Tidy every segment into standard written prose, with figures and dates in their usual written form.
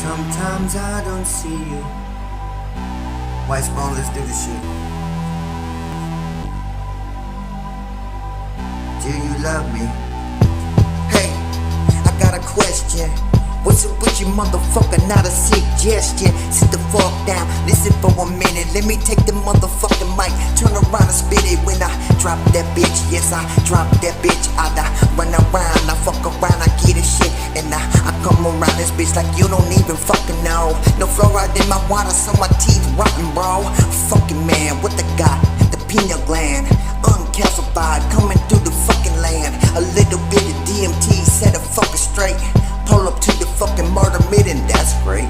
Sometimes I don't see you. White Spawn, let's do this shit. Do you love me? Hey, I got a question. What's up with you, motherfucker? Not a suggestion. Sit the fuck down, listen for a minute. Let me take the motherfucking mic, turn around and spit it when I drop that bitch. Yes, I drop that bitch. I run around, I fuck around, I get this shit. And I come around this bitch like you don't even fucking know. No fluoride in my water, so my teeth rotten, bro. Fucking man, what the got? The pineal gland, uncalcified, coming through the fucking land. A little bit of DMT, set a fucker straight. Pull up to the fucking murder meeting, that's great.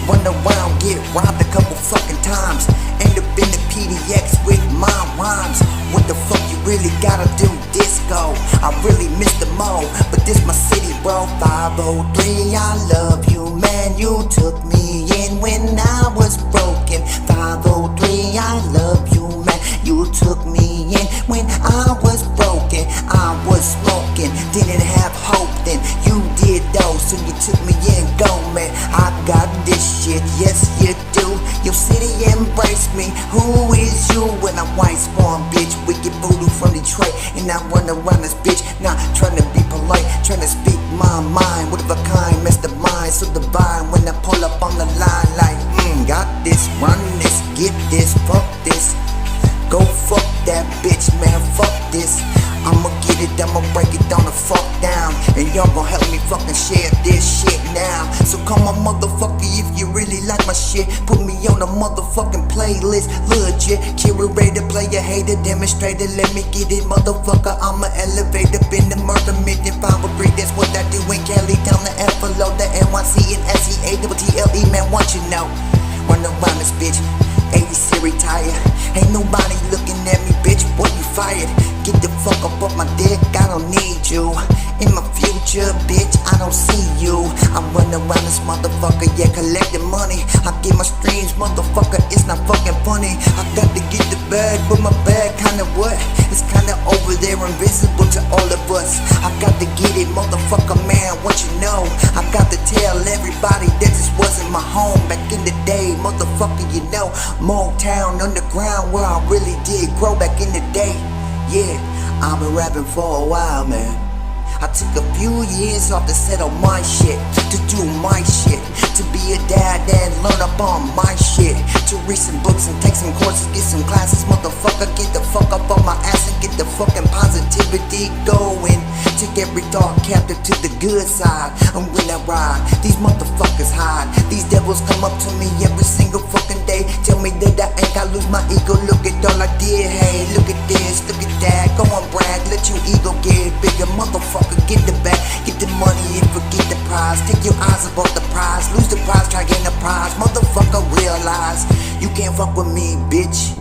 Run around, get robbed a couple fucking times. End up in the PDX with my rhymes. What the fuck you really gotta do, disco? I really miss the mo, but this my city, bro. 503, I love you, man. You took me in when I was broken. 503, I love you, man. You took me in when I was broken. I was smoking, didn't have hope then. You did though, so you took me in, go man. I got this shit, yes you do. Your city embrace me. Who is you? When I'm White Spawn, bitch. Wicked voodoo from Detroit, and I run around this bitch, not trying to be polite, trying to speak my mind. What of a kind, mastermind, so divine. When I pull up on the line, like, got this, run this, get this, fuck this. Go fuck that bitch, man, fuck this. I'ma get it, I'ma break it down the fuck down. And y'all gon' help me fucking share this shit now. So come on, motherfucker, if you really like my shit, put me on the motherfucking playlist. Legit, curator, player, hater, demonstrator. Let me get it, motherfucker. I'ma elevate up in the murder mission 503. That's what I do in Cali, down the FLO, the NYC and SEATTLE, man, what you know? Run around this bitch, 80 retire. Ain't nobody looking at me, bitch, boy, you fired. Get the fuck up off my dick, I don't need you. In my future, bitch, I don't see you. I run around this motherfucker, yeah, collecting money. I get my streams, motherfucker, it's not fucking funny. I got to get the bag, but my bag kinda what? It's kinda over there, invisible to all of us. I got to get it, motherfucker, man, what you know? I got to tell everybody that this wasn't my home back in the day, motherfucker, you know. Motown, underground, where I really did grow back in the day. Yeah, I've been rapping for a while, man. I took a few years off to settle my shit, to do my shit, to be a dad and learn up on my shit, to read some books and take some courses, get some classes, motherfucker, get the fuck up on my ass and get the fucking positivity going. Take every thought captive to the good side, and when I ride, these motherfuckers hide. These devils come up to me every single fucking day, tell me that I ain't gotta lose my ego. Look at all I did, hey, look at this, look at that. Go on, brag, let your ego get bigger, motherfucker. Get the bag, get the money and forget the prize. Take your eyes above the prize, lose the prize, try getting the prize. Motherfucker, realize you can't fuck with me, bitch.